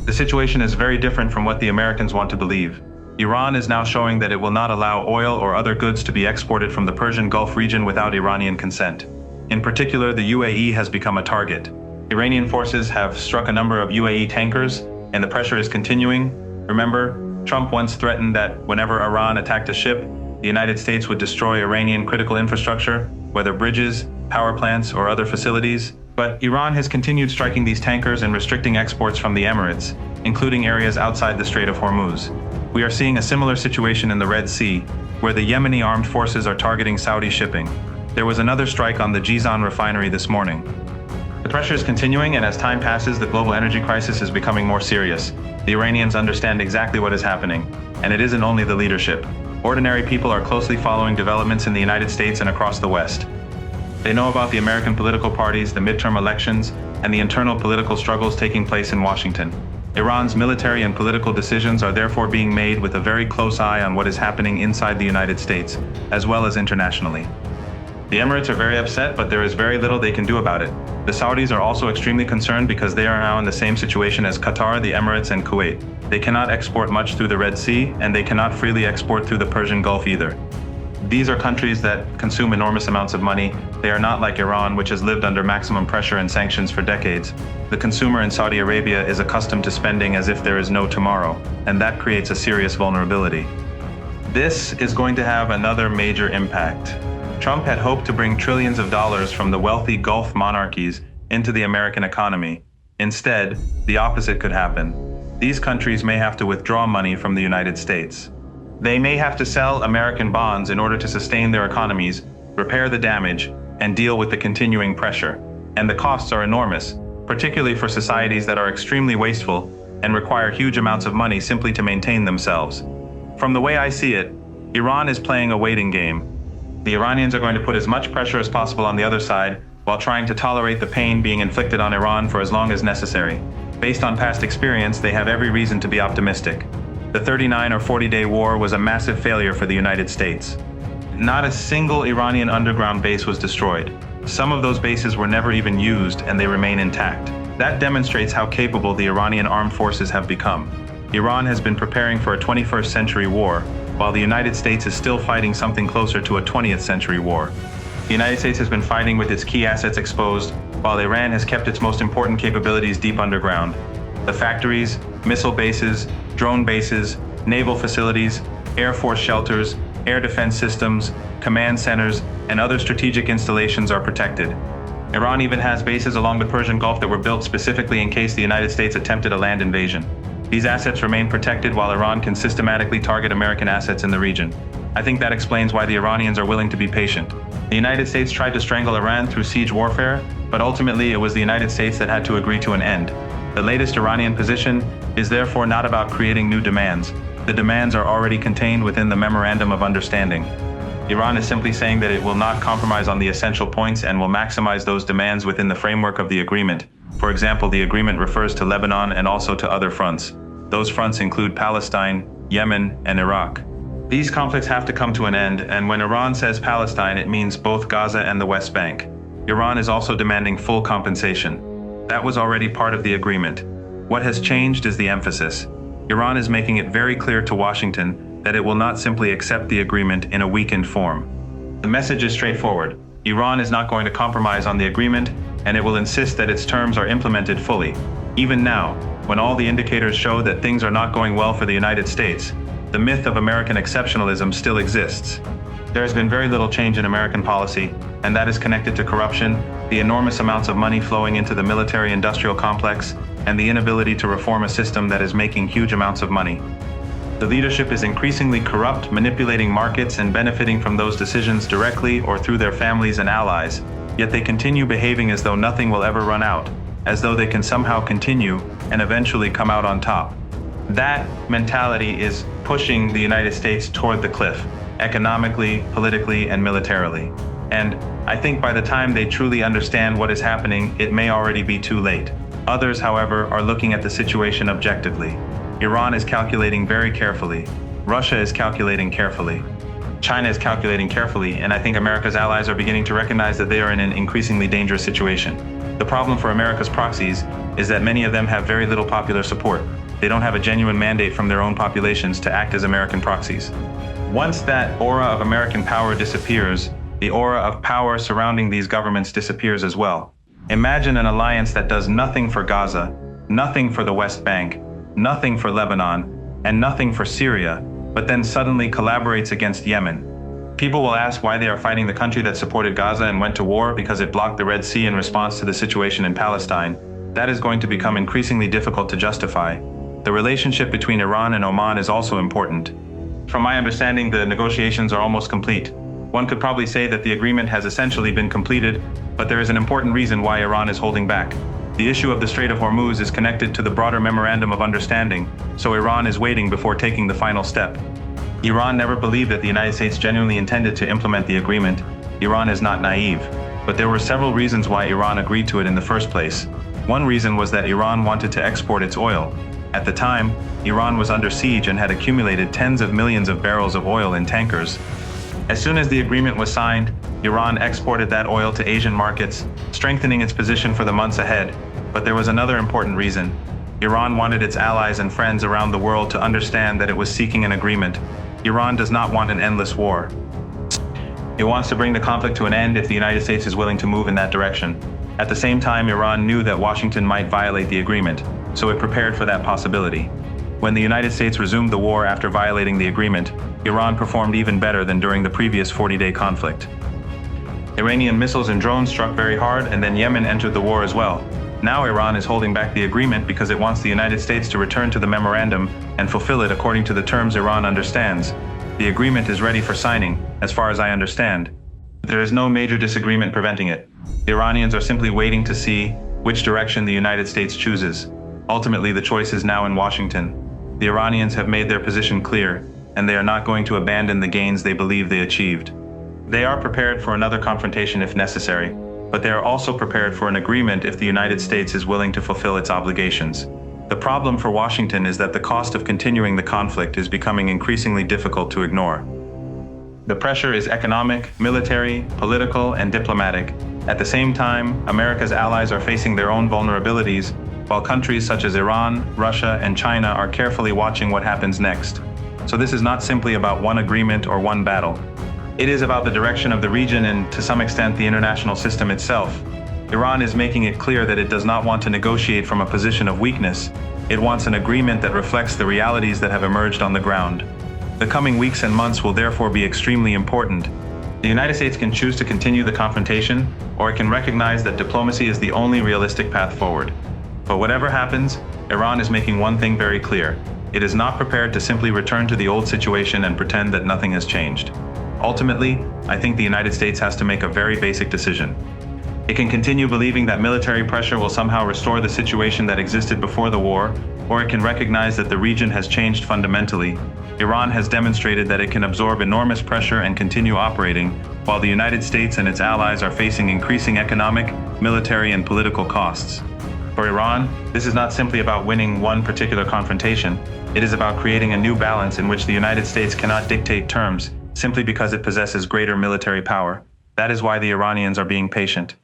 The situation is very different from what the Americans want to believe. Iran is now showing that it will not allow oil or other goods to be exported from the Persian Gulf region without Iranian consent. In particular, the UAE has become a target. Iranian forces have struck a number of UAE tankers, and the pressure is continuing. Remember, Trump once threatened that whenever Iran attacked a ship, the United States would destroy Iranian critical infrastructure, whether bridges, power plants, or other facilities. But Iran has continued striking these tankers and restricting exports from the Emirates, including areas outside the Strait of Hormuz. We are seeing a similar situation in the Red Sea, where the Yemeni armed forces are targeting Saudi shipping. There was another strike on the Jizan refinery this morning. The pressure is continuing, and as time passes, the global energy crisis is becoming more serious. The Iranians understand exactly what is happening, and it isn't only the leadership. Ordinary people are closely following developments in the United States and across the West. They know about the American political parties, the midterm elections, and the internal political struggles taking place in Washington. Iran's military and political decisions are therefore being made with a very close eye on what is happening inside the United States, as well as internationally. The Emirates are very upset, but there is very little they can do about it. The Saudis are also extremely concerned because they are now in the same situation as Qatar, the Emirates, and Kuwait. They cannot export much through the Red Sea, and they cannot freely export through the Persian Gulf either. These are countries that consume enormous amounts of money. They are not like Iran, which has lived under maximum pressure and sanctions for decades. The consumer in Saudi Arabia is accustomed to spending as if there is no tomorrow, and that creates a serious vulnerability. This is going to have another major impact. Trump had hoped to bring trillions of dollars from the wealthy Gulf monarchies into the American economy. Instead, the opposite could happen. These countries may have to withdraw money from the United States. They may have to sell American bonds in order to sustain their economies, repair the damage, and deal with the continuing pressure. And the costs are enormous, particularly for societies that are extremely wasteful and require huge amounts of money simply to maintain themselves. From the way I see it, Iran is playing a waiting game. The Iranians are going to put as much pressure as possible on the other side, while trying to tolerate the pain being inflicted on Iran for as long as necessary. Based on past experience, they have every reason to be optimistic. The 39 or 40-day war was a massive failure for the United States. Not a single Iranian underground base was destroyed. Some of those bases were never even used, and they remain intact. That demonstrates how capable the Iranian armed forces have become. Iran has been preparing for a 21st century war, while the United States is still fighting something closer to a 20th century war. The United States has been fighting with its key assets exposed, while Iran has kept its most important capabilities deep underground. The factories, missile bases, drone bases, naval facilities, air force shelters, air defense systems, command centers, and other strategic installations are protected. Iran even has bases along the Persian Gulf that were built specifically in case the United States attempted a land invasion. These assets remain protected while Iran can systematically target American assets in the region. I think that explains why the Iranians are willing to be patient. The United States tried to strangle Iran through siege warfare, but ultimately it was the United States that had to agree to an end. The latest Iranian position is therefore not about creating new demands. The demands are already contained within the Memorandum of Understanding. Iran is simply saying that it will not compromise on the essential points and will maximize those demands within the framework of the agreement. For example, the agreement refers to Lebanon and also to other fronts. Those fronts include Palestine, Yemen, and Iraq. These conflicts have to come to an end, and when Iran says Palestine, it means both Gaza and the West Bank. Iran is also demanding full compensation. That was already part of the agreement. What has changed is the emphasis. Iran is making it very clear to Washington that it will not simply accept the agreement in a weakened form. The message is straightforward. Iran is not going to compromise on the agreement, and it will insist that its terms are implemented fully. Even now, when all the indicators show that things are not going well for the United States, the myth of American exceptionalism still exists. There has been very little change in American policy, and that is connected to corruption, the enormous amounts of money flowing into the military-industrial complex, and the inability to reform a system that is making huge amounts of money. The leadership is increasingly corrupt, manipulating markets and benefiting from those decisions directly or through their families and allies, yet they continue behaving as though nothing will ever run out, as though they can somehow continue and eventually come out on top. That mentality is pushing the United States toward the cliff, economically, politically, and militarily. And I think by the time they truly understand what is happening, it may already be too late. Others, however, are looking at the situation objectively. Iran is calculating very carefully. Russia is calculating carefully. China is calculating carefully, and I think America's allies are beginning to recognize that they are in an increasingly dangerous situation. The problem for America's proxies is that many of them have very little popular support. They don't have a genuine mandate from their own populations to act as American proxies. Once that aura of American power disappears, the aura of power surrounding these governments disappears as well. Imagine an alliance that does nothing for Gaza, nothing for the West Bank, nothing for Lebanon, and nothing for Syria, but then suddenly collaborates against Yemen. People will ask why they are fighting the country that supported Gaza and went to war because it blocked the Red Sea in response to the situation in Palestine. That is going to become increasingly difficult to justify. The relationship between Iran and Oman is also important. From my understanding, the negotiations are almost complete. One could probably say that the agreement has essentially been completed, but there is an important reason why Iran is holding back. The issue of the Strait of Hormuz is connected to the broader Memorandum of Understanding, so Iran is waiting before taking the final step. Iran never believed that the United States genuinely intended to implement the agreement. Iran is not naive, but there were several reasons why Iran agreed to it in the first place. One reason was that Iran wanted to export its oil. At the time, Iran was under siege and had accumulated tens of millions of barrels of oil in tankers. As soon as the agreement was signed, Iran exported that oil to Asian markets, strengthening its position for the months ahead. But there was another important reason. Iran wanted its allies and friends around the world to understand that it was seeking an agreement. Iran does not want an endless war. It wants to bring the conflict to an end if the United States is willing to move in that direction. At the same time, Iran knew that Washington might violate the agreement, so it prepared for that possibility. When the United States resumed the war after violating the agreement, Iran performed even better than during the previous 40-day conflict. Iranian missiles and drones struck very hard, and then Yemen entered the war as well. Now Iran is holding back the agreement because it wants the United States to return to the memorandum and fulfill it according to the terms Iran understands. The agreement is ready for signing, as far as I understand. There is no major disagreement preventing it. The Iranians are simply waiting to see which direction the United States chooses. Ultimately, the choice is now in Washington. The Iranians have made their position clear, and they are not going to abandon the gains they believe they achieved. They are prepared for another confrontation if necessary, but they are also prepared for an agreement if the United States is willing to fulfill its obligations. The problem for Washington is that the cost of continuing the conflict is becoming increasingly difficult to ignore. The pressure is economic, military, political, and diplomatic. At the same time, America's allies are facing their own vulnerabilities, while countries such as Iran, Russia, and China are carefully watching what happens next. So this is not simply about one agreement or one battle. It is about the direction of the region and, to some extent, the international system itself. Iran is making it clear that it does not want to negotiate from a position of weakness. It wants an agreement that reflects the realities that have emerged on the ground. The coming weeks and months will therefore be extremely important. The United States can choose to continue the confrontation, or it can recognize that diplomacy is the only realistic path forward. But whatever happens, Iran is making one thing very clear. It is not prepared to simply return to the old situation and pretend that nothing has changed. Ultimately, I think the United States has to make a very basic decision. It can continue believing that military pressure will somehow restore the situation that existed before the war, or it can recognize that the region has changed fundamentally. Iran has demonstrated that it can absorb enormous pressure and continue operating, while the United States and its allies are facing increasing economic, military, and political costs. For Iran, this is not simply about winning one particular confrontation. It is about creating a new balance in which the United States cannot dictate terms simply because it possesses greater military power. That is why the Iranians are being patient.